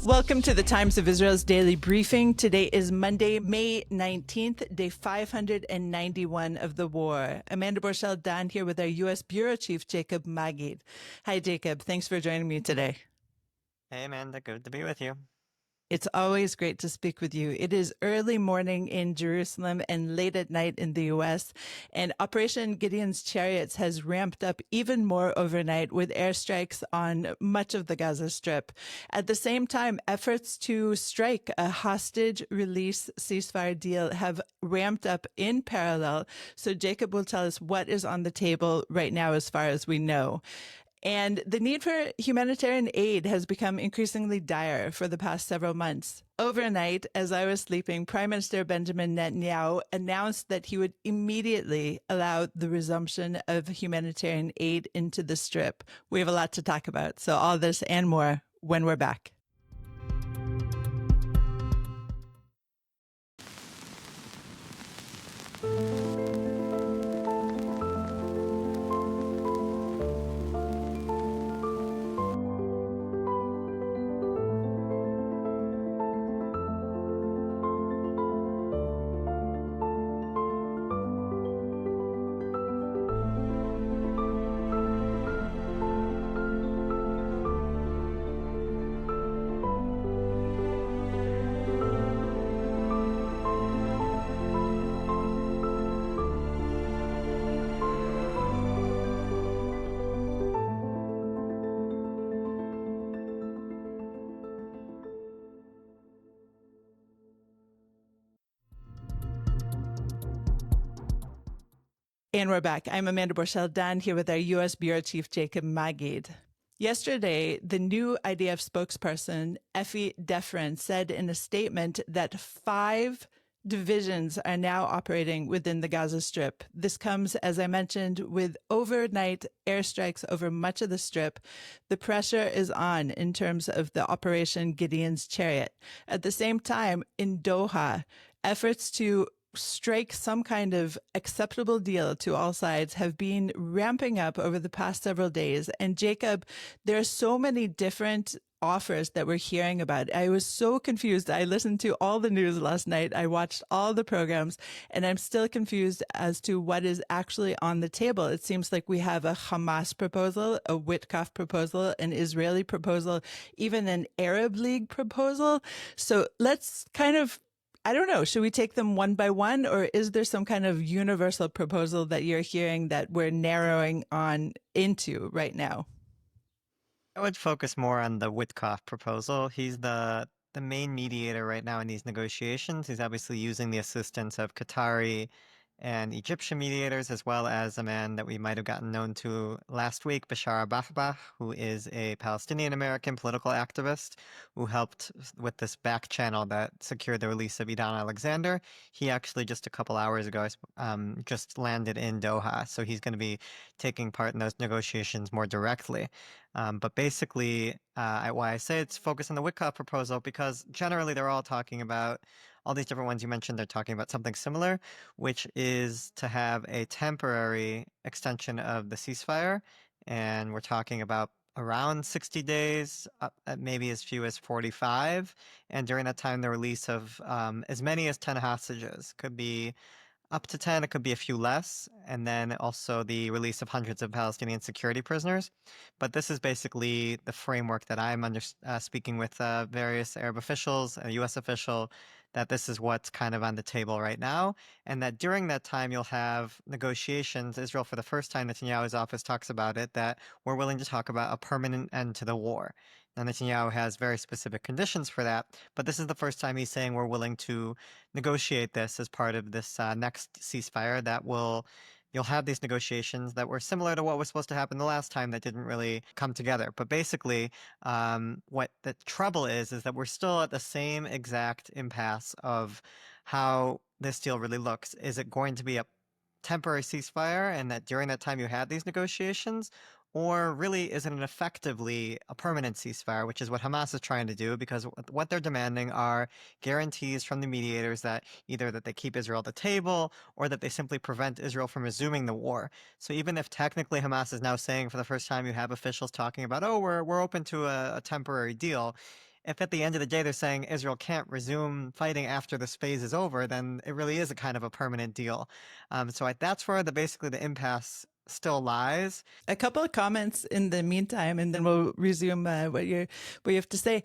Welcome to the Times of Israel's daily briefing. Today is Monday, May 19th, day 591 of the war. Amanda Borschel-Dan here with our U.S. Bureau Chief, Jacob Magid. Hi, Jacob. Thanks for joining me today. Hey, Amanda. Good to be with you. It's always great to speak with you. It is early morning in Jerusalem and late at night in the U.S., and Operation Gideon's Chariots has ramped up even more overnight with airstrikes on much of the Gaza Strip. At the same time, efforts to strike a hostage release ceasefire deal have ramped up in parallel. So Jacob will tell us what is on the table right now as far as we know. And the need for humanitarian aid has become increasingly dire for the past several months. Overnight, as I was sleeping, Prime Minister Benjamin Netanyahu announced that he would immediately allow the resumption of humanitarian aid into the Strip. We have a lot to talk about, so all this and more when we're back. And we're back. I'm Amanda Borschel-Dan here with our U.S. Bureau Chief, Jacob Magid. Yesterday, the new IDF spokesperson, Effie Defrin, said in a statement that 5 divisions are now operating within the Gaza Strip. This comes, as I mentioned, with overnight airstrikes over much of the Strip. The pressure is on in terms of the Operation Gideon's Chariot. At the same time, in Doha, efforts to strike some kind of acceptable deal to all sides have been ramping up over the past several days. And Jacob, there are so many different offers that we're hearing about. I was so confused. I listened to all the news last night. I watched all the programs, and I'm still confused as to what is actually on the table. It seems like we have a Hamas proposal, a Witkoff proposal, an Israeli proposal, even an Arab League proposal. So let's I don't know, should we take them one by one, or is there some kind of universal proposal that you're hearing that we're narrowing on into right now? I would focus more on the Witkoff proposal. He's the main mediator right now in these negotiations. He's obviously using the assistance of Qatari and Egyptian mediators, as well as a man that we might have gotten known to last week, Bashar al-Bahbah, who is a Palestinian-American political activist who helped with this back channel that secured the release of Idan Alexander. He actually just a couple hours ago just landed in Doha, so he's going to be taking part in those negotiations more directly. But basically, why I say it's focused on the Witkoff proposal, because generally they're all talking about all these different ones you mentioned. They're talking about something similar, which is to have a temporary extension of the ceasefire. And we're talking about around 60 days, maybe as few as 45. And during that time, the release of as many as 10 hostages. Could be up to 10, it could be a few less, and then also the release of hundreds of Palestinian security prisoners. But this is basically the framework that I'm speaking with various Arab officials, a U.S. official, that this is what's kind of on the table right now, and that during that time you'll have negotiations. Israel, for the first time, Netanyahu's office talks about it, that we're willing to talk about a permanent end to the war. Now, Netanyahu has very specific conditions for that, but this is the first time he's saying we're willing to negotiate this as part of this next ceasefire you'll have these negotiations that were similar to what was supposed to happen the last time that didn't really come together. But basically, what the trouble is that we're still at the same exact impasse of how this deal really looks. Is it going to be a temporary ceasefire, and that during that time you had these negotiations? Or really, is it effectively a permanent ceasefire, which is what Hamas is trying to do, because what they're demanding are guarantees from the mediators that either that they keep Israel at the table or that they simply prevent Israel from resuming the war. So even if technically Hamas is now saying for the first time, you have officials talking about, oh, we're open to a temporary deal, if at the end of the day they're saying Israel can't resume fighting after this phase is over, then it really is a kind of a permanent deal. That's where basically the impasse still lies. A couple of comments in the meantime, and then we'll resume what you have to say.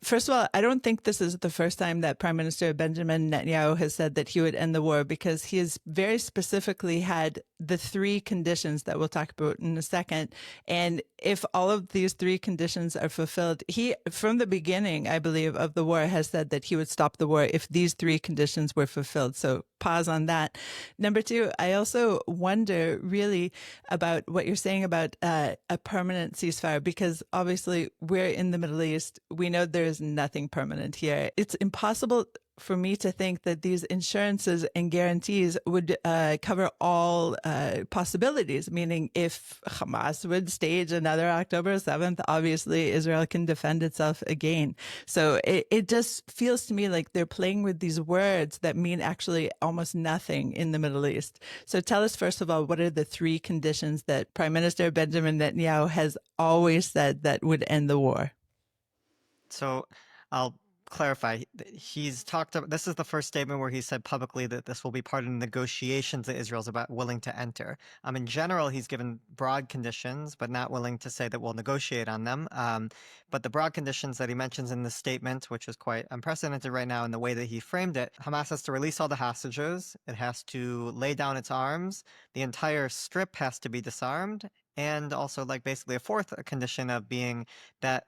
First of all, I don't think this is the first time that Prime Minister Benjamin Netanyahu has said that he would end the war, because he has very specifically had the three conditions that we'll talk about in a second. And if all of these three conditions are fulfilled, he, from the beginning, I believe, of the war, has said that he would stop the war if these three conditions were fulfilled. So pause on that. Number two, I also wonder really about what you're saying about a permanent ceasefire, because obviously we're in the Middle East. We know there is nothing permanent here. It's impossible for me to think that these insurances and guarantees would cover all possibilities, meaning if Hamas would stage another October 7th, obviously Israel can defend itself again. So it just feels to me like they're playing with these words that mean actually almost nothing in the Middle East. So tell us, first of all, what are the three conditions that Prime Minister Benjamin Netanyahu has always said that would end the war? So I'll clarify. He's talked about, this is the first statement where he said publicly that this will be part of the negotiations that Israel's about willing to enter. In general, he's given broad conditions, but not willing to say that we'll negotiate on them. But the broad conditions that he mentions in the statement, which is quite unprecedented right now in the way that he framed it, Hamas has to release all the hostages. It has to lay down its arms. The entire strip has to be disarmed. And also, like, basically a fourth condition of being that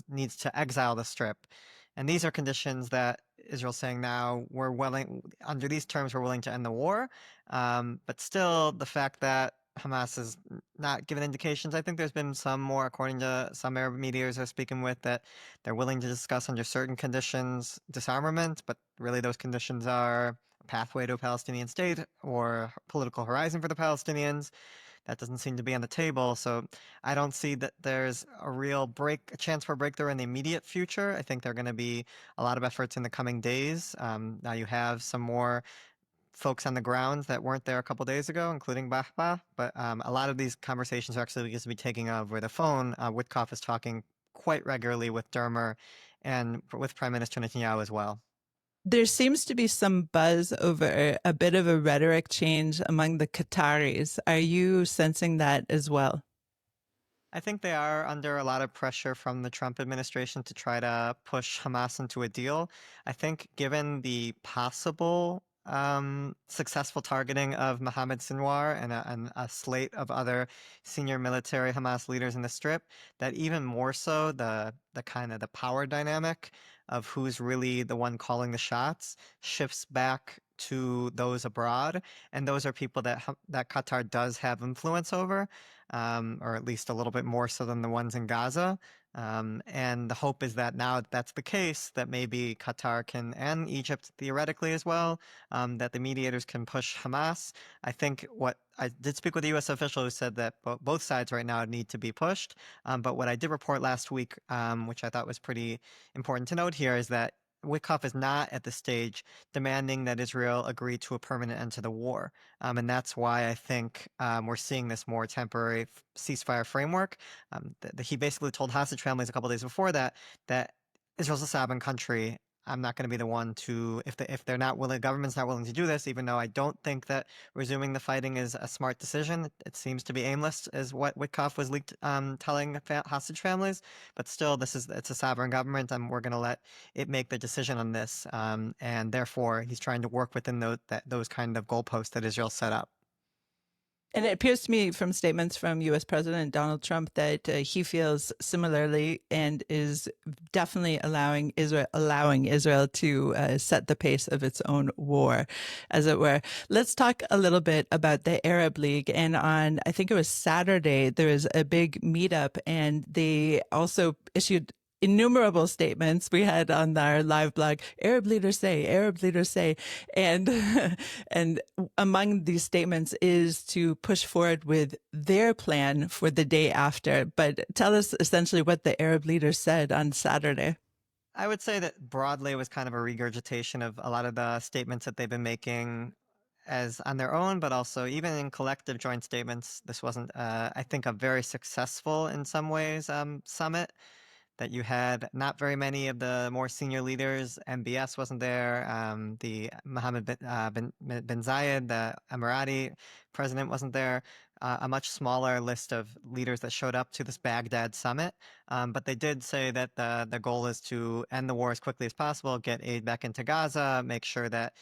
needs to exile the strip. And these are conditions that Israel's saying now we're willing, under these terms, we're willing to end the war. But still, the fact that Hamas has not given indications, I think there's been some more, according to some Arab mediators I'm speaking with, that they're willing to discuss under certain conditions disarmament, but really those conditions are a pathway to a Palestinian state or political horizon for the Palestinians. That doesn't seem to be on the table. So I don't see that there's a chance for a breakthrough in the immediate future. I think there are going to be a lot of efforts in the coming days. Now you have some more folks on the ground that weren't there a couple days ago, including Bahba. But a lot of these conversations are actually going to be taking over the phone. Witkoff is talking quite regularly with Dermer and with Prime Minister Netanyahu as well. There seems to be some buzz over a bit of a rhetoric change among the Qataris. Are you sensing that as well? I think they are under a lot of pressure from the Trump administration to try to push Hamas into a deal. I think given the possible successful targeting of Mohammed Sinwar and a slate of other senior military Hamas leaders in the Strip, that even more so the kind of the power dynamic of who's really the one calling the shots shifts back to those abroad, and those are people that Qatar does have influence over, or at least a little bit more so than the ones in Gaza. And the hope is that now that that's the case, that maybe Qatar can, and Egypt theoretically as well, that the mediators can push Hamas. I think what I did speak with a U.S. official who said that both sides right now need to be pushed. But what I did report last week, which I thought was pretty important to note here, is that Witkoff is not at the stage demanding that Israel agree to a permanent end to the war. And that's why I think we're seeing this more temporary ceasefire framework. He basically told hostage families a couple days before that Israel's a sovereign country. I'm not going to be the one to, if they're not willing, government's not willing to do this, even though I don't think that resuming the fighting is a smart decision. It seems to be aimless, is what Witkoff was leaked telling hostage families. But still, it's a sovereign government, and we're going to let it make the decision on this. And therefore, he's trying to work within those kind of goalposts that Israel set up. And it appears to me from statements from U.S. President Donald Trump that he feels similarly and is definitely allowing Israel to set the pace of its own war, as it were. Let's talk a little bit about the Arab League. And on, I think it was Saturday, there was a big meetup, and they also issued innumerable statements. We had on our live blog, Arab leaders say, and and among these statements is to push forward with their plan for the day after. But tell us essentially what the Arab leaders said on Saturday. I would say that broadly it was kind of a regurgitation of a lot of the statements that they've been making as on their own, but also even in collective joint statements. This wasn't, I think, a very successful in some ways summit. that you had not very many of the more senior leaders. MBS wasn't there. The Mohammed bin Zayed, the Emirati president, wasn't there. A much smaller list of leaders that showed up to this Baghdad summit. But they did say that the goal is to end the war as quickly as possible, get aid back into Gaza, make sure that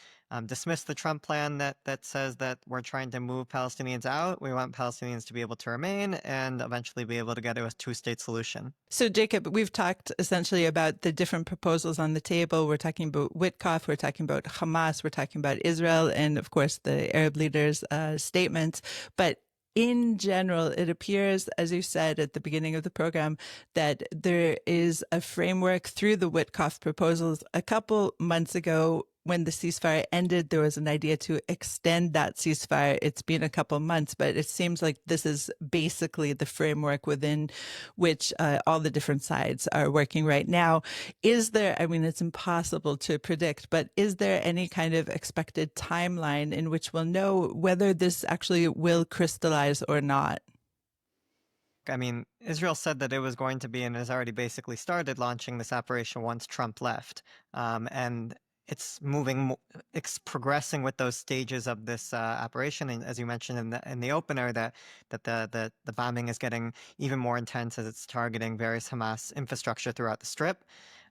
dismiss the Trump plan that says that we're trying to move Palestinians out. We want Palestinians to be able to remain and eventually be able to get to a two-state solution. So, Jacob, we've talked essentially about the different proposals on the table. We're talking about Witkoff, we're talking about Hamas, we're talking about Israel, and of course the Arab leaders' statements. But in general, it appears, as you said at the beginning of the program, that there is a framework through the Witkoff proposals. A couple months ago, when the ceasefire ended, there was an idea to extend that ceasefire. It's been a couple months, but it seems like this is basically the framework within which all the different sides are working right now. Is there, I mean, it's impossible to predict, but is there any kind of expected timeline in which we'll know whether this actually will crystallize or not? I mean, Israel said that it was going to be and has already basically started launching this operation once Trump left. And it's it's progressing with those stages of this operation. And as you mentioned in the opener, that the bombing is getting even more intense as it's targeting various Hamas infrastructure throughout the Strip.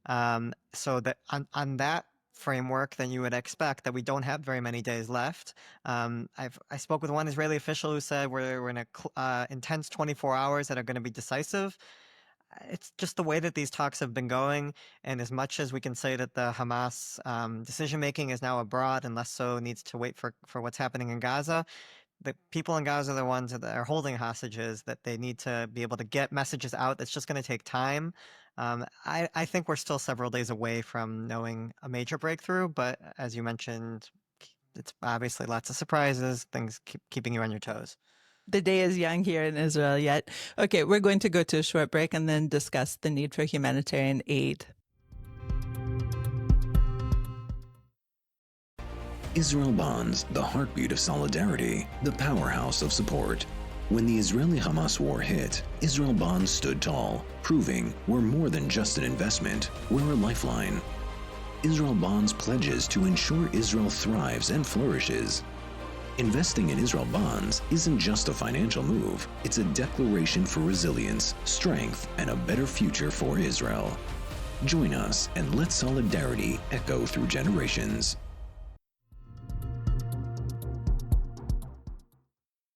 So that on that framework, then you would expect that we don't have very many days left. I spoke with one Israeli official who said we're in a intense 24 hours that are going to be decisive. It's just the way that these talks have been going, and as much as we can say that the Hamas decision making is now abroad and less so needs to wait for what's happening in Gaza, the people in Gaza are the ones that are holding hostages, that they need to be able to get messages out. That's just going to take time. I think we're still several days away from knowing a major breakthrough, but as you mentioned, it's obviously lots of surprises, things keeping you on your toes. The day is young here in Israel yet. Okay, we're going to go to a short break and then discuss the need for humanitarian aid. Israel Bonds, the heartbeat of solidarity, the powerhouse of support. When the Israeli-Hamas war hit, Israel Bonds stood tall, proving we're more than just an investment, we're a lifeline. Israel Bonds pledges to ensure Israel thrives and flourishes. Investing in Israel Bonds isn't just a financial move, it's a declaration for resilience, strength, and a better future for Israel. Join us and let solidarity echo through generations.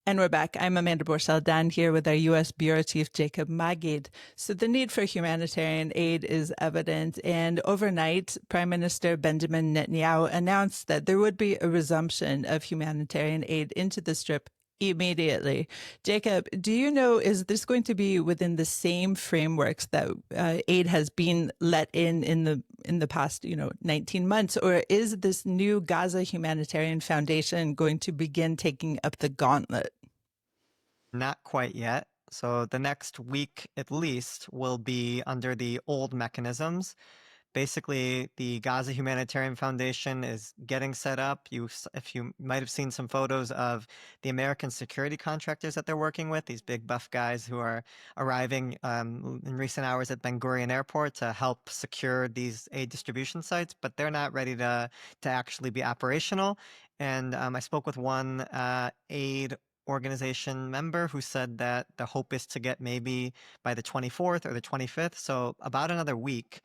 And we're back. I'm Amanda Borschel-Dan here with our U.S. Bureau Chief, Jacob Magid. So the need for humanitarian aid is evident. And overnight, Prime Minister Benjamin Netanyahu announced that there would be a resumption of humanitarian aid into the Strip immediately. Jacob, do you know, is this going to be within the same frameworks that aid has been let in the past, 19 months, or is this new Gaza Humanitarian Foundation going to begin taking up the gauntlet? Not quite yet. So the next week at least will be under the old mechanisms. Basically, the Gaza Humanitarian Foundation is getting set up. If you might have seen some photos of the American security contractors that they're working with, these big buff guys who are arriving in recent hours at Ben Gurion Airport to help secure these aid distribution sites, but they're not ready to actually be operational. And I spoke with one aid organization member who said that the hope is to get maybe by the 24th or the 25th, so about another week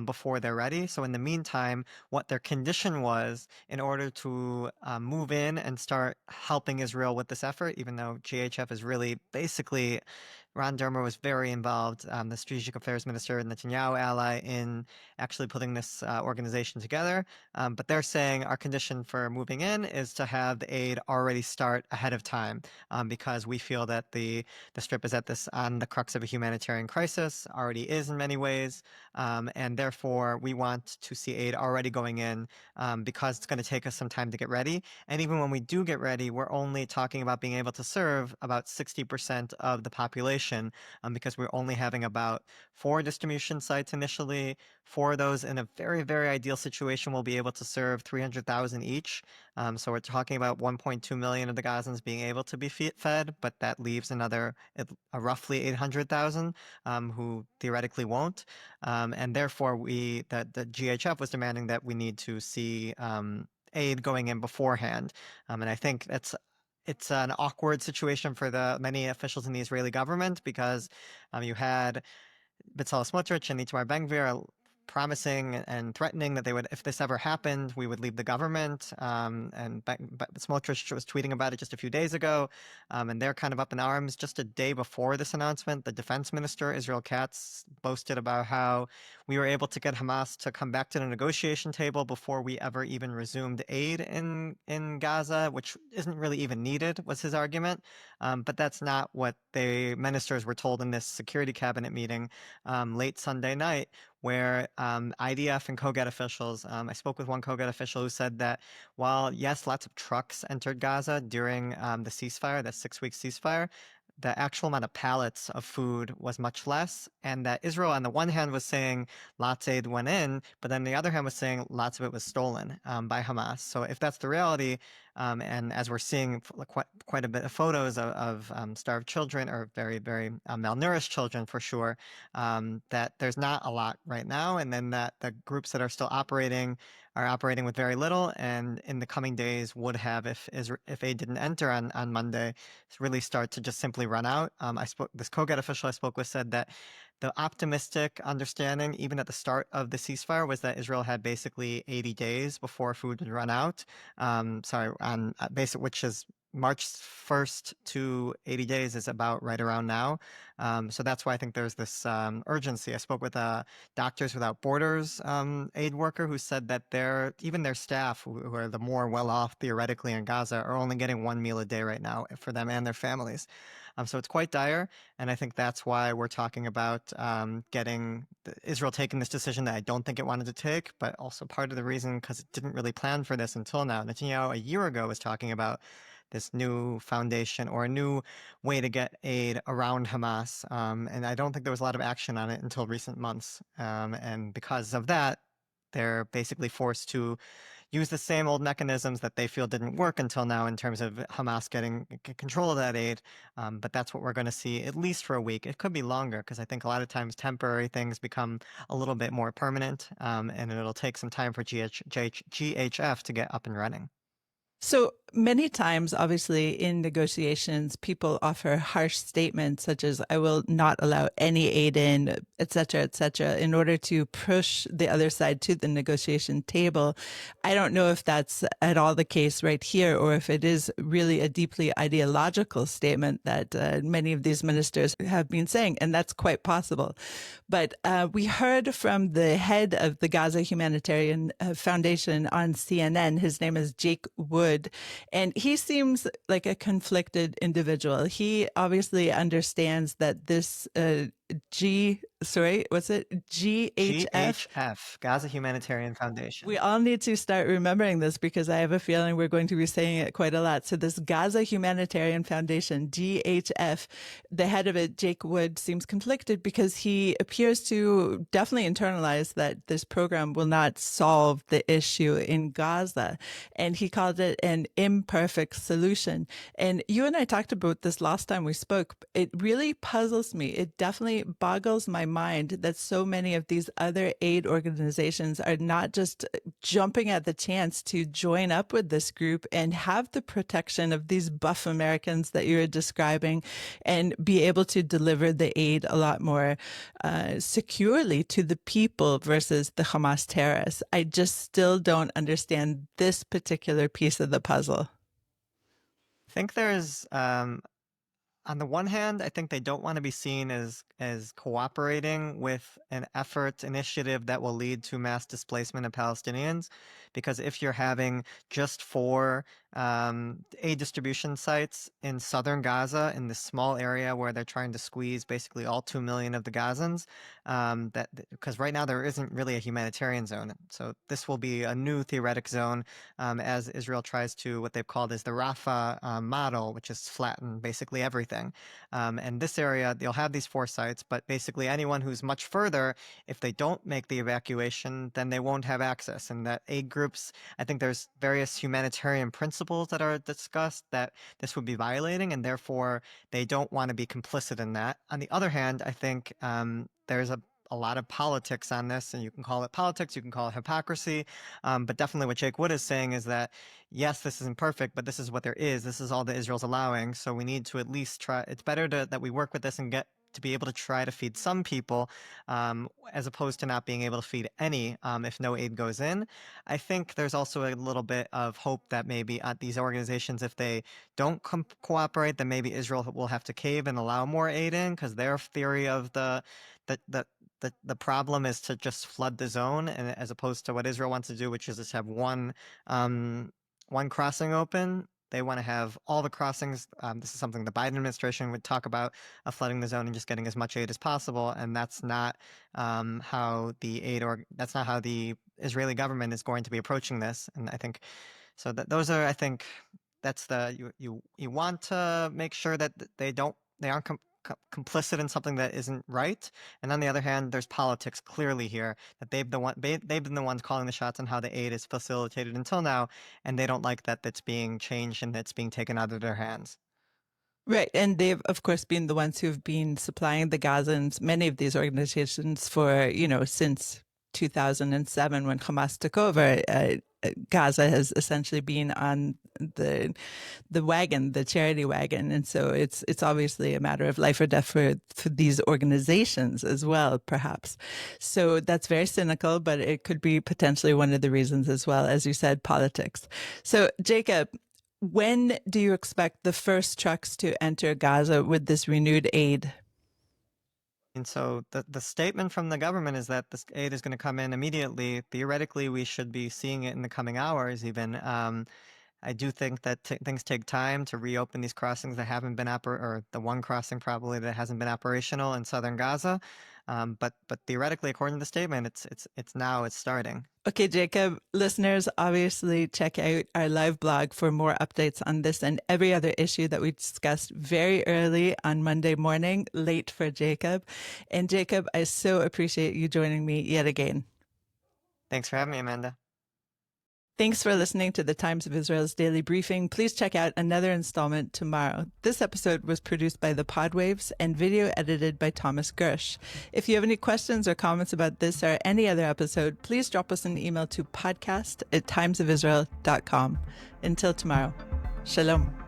before they're ready. So in the meantime, what their condition was in order to move in and start helping Israel with this effort, even though GHF is really basically, Ron Dermer was very involved, the Strategic Affairs Minister, Netanyahu ally, in actually putting this organization together. But they're saying our condition for moving in is to have the aid already start ahead of time, because we feel that the Strip is on the crux of a humanitarian crisis, already is in many ways, and therefore we want to see aid already going in, because it's going to take us some time to get ready. And even when we do get ready, we're only talking about being able to serve about 60% of the population distribution, because we're only having about 4 distribution sites initially. 4 of those, in a very, very ideal situation, will be able to serve 300,000 each. So we're talking about 1.2 million of the Gazans being able to be fed, but that leaves another roughly 800,000 who theoretically won't. And therefore, the GHF was demanding that we need to see aid going in beforehand. And I think it's an awkward situation for the many officials in the Israeli government, because you had Bezalel Smotrich and Itamar Ben-Gvir promising and threatening that they would, if this ever happened, we would leave the government. And Smotrich was tweeting about it just a few days ago, and they're kind of up in arms. Just a day before this announcement, the defense minister, Israel Katz, boasted about how we were able to get Hamas to come back to the negotiation table before we ever even resumed aid in Gaza, which isn't really even needed, was his argument. But that's not what the ministers were told in this security cabinet meeting late Sunday night, where IDF and Kogat officials, I spoke with one Kogat official who said that while, yes, lots of trucks entered Gaza during the ceasefire, that 6-week ceasefire, the actual amount of pallets of food was much less, and that Israel, on the one hand, was saying lots of aid went in, but then the other hand was saying lots of it was stolen by Hamas. So if that's the reality, and as we're seeing quite a bit of photos of starved children, or very, very malnourished children for sure, that there's not a lot right now, and then that the groups that are still operating are operating with very little, and in the coming days would have, if aid didn't enter on Monday, really start to just simply run out. This Kogat official I spoke with said that the optimistic understanding, even at the start of the ceasefire, was that Israel had basically 80 days before food would run out. Which is March 1st to 80 days is about right around now. So that's why I think there's this urgency. I spoke with a Doctors Without Borders aid worker who said that even their staff, who are the more well-off theoretically in Gaza, are only getting 1 meal a day right now for them and their families. So it's quite dire, and I think that's why we're talking about Israel taking this decision that I don't think it wanted to take, but also part of the reason because it didn't really plan for this until now. Netanyahu a year ago was talking about this new foundation or a new way to get aid around Hamas, and I don't think there was a lot of action on it until recent months. And because of that, they're basically forced to use the same old mechanisms that they feel didn't work until now in terms of Hamas getting control of that aid. But that's what we're going to see at least for a week. It could be longer, because I think a lot of times temporary things become a little bit more permanent, and it'll take some time for GHF to get up and running. So many times, obviously, in negotiations, people offer harsh statements such as, I will not allow any aid in, et cetera, in order to push the other side to the negotiation table. I don't know if that's at all the case right here, or if it is really a deeply ideological statement that many of these ministers have been saying, and that's quite possible. But we heard from the head of the Gaza Humanitarian Foundation on CNN. His name is Jacob Magid, and he seems like a conflicted individual. He obviously understands that this GHF, Gaza Humanitarian Foundation. We all need to start remembering this, because I have a feeling we're going to be saying it quite a lot. So this Gaza Humanitarian Foundation, GHF, the head of it, Jake Wood, seems conflicted because he appears to definitely internalize that this program will not solve the issue in Gaza. And he called it an imperfect solution. And you and I talked about this last time we spoke. It really puzzles me. It definitely boggles my mind that so many of these other aid organizations are not just jumping at the chance to join up with this group and have the protection of these buff Americans that you're describing, and be able to deliver the aid a lot more securely to the people versus the Hamas terrorists. I just still don't understand this particular piece of the puzzle. I think there's on the one hand, I think they don't want to be seen as cooperating with an initiative that will lead to mass displacement of Palestinians, because if you're having just 4 aid distribution sites in southern Gaza, in this small area where they're trying to squeeze basically all 2 million of the Gazans. Because right now there isn't really a humanitarian zone, so this will be a new theoretic zone as Israel tries to what they've called as the Rafah model, which is flatten basically everything. And this area, they'll have these 4 sites, but basically anyone who's much further, if they don't make the evacuation, then they won't have access. And that aid groups, I think there's various humanitarian principles that are discussed that this would be violating, and therefore they don't want to be complicit in that. On the other hand, I think there's a lot of politics on this, and you can call it politics, you can call it hypocrisy, but definitely what Jake Wood is saying is that, yes, this isn't perfect, but this is what there is. This is all that Israel's allowing, so we need to at least try. It's better that we work with this and get to be able to try to feed some people, as opposed to not being able to feed any if no aid goes in. I think there's also a little bit of hope that maybe these organizations, if they don't cooperate, then maybe Israel will have to cave and allow more aid in, because their theory of the problem is to just flood the zone, and as opposed to what Israel wants to do, which is just have one crossing open. They want to have all the crossings. This is something the Biden administration would talk about, flooding the zone and just getting as much aid as possible. And that's not how that's not how the Israeli government is going to be approaching this. And I think so that those are, I think that's you want to make sure that they aren't complicit in something that isn't right. And on the other hand, there's politics clearly here, that they've been the ones calling the shots on how the aid is facilitated until now, and they don't like that that's being changed and that's being taken out of their hands. Right. And they've, of course, been the ones who've been supplying the Gazans, many of these organizations, for, since 2007 when Hamas took over. Gaza has essentially been on the wagon, the charity wagon. And so it's obviously a matter of life or death for these organizations as well, perhaps. So that's very cynical, but it could be potentially one of the reasons as well, as you said, politics. So Jacob, when do you expect the first trucks to enter Gaza with this renewed aid? And so the statement from the government is that this aid is going to come in immediately. Theoretically, we should be seeing it in the coming hours even. I do think that things take time to reopen these crossings that haven't been or the one crossing probably that hasn't been operational in southern Gaza. But theoretically, according to the statement, it's starting. Okay, Jacob, listeners, obviously check out our live blog for more updates on this and every other issue that we discussed very early on Monday morning, late for Jacob. And Jacob, I so appreciate you joining me yet again. Thanks for having me, Amanda. Thanks for listening to the Times of Israel's Daily Briefing. Please check out another installment tomorrow. This episode was produced by the Podwaves and video edited by Thomas Gersh. If you have any questions or comments about this or any other episode, please drop us an email to podcast@timesofisrael.com. Until tomorrow, shalom.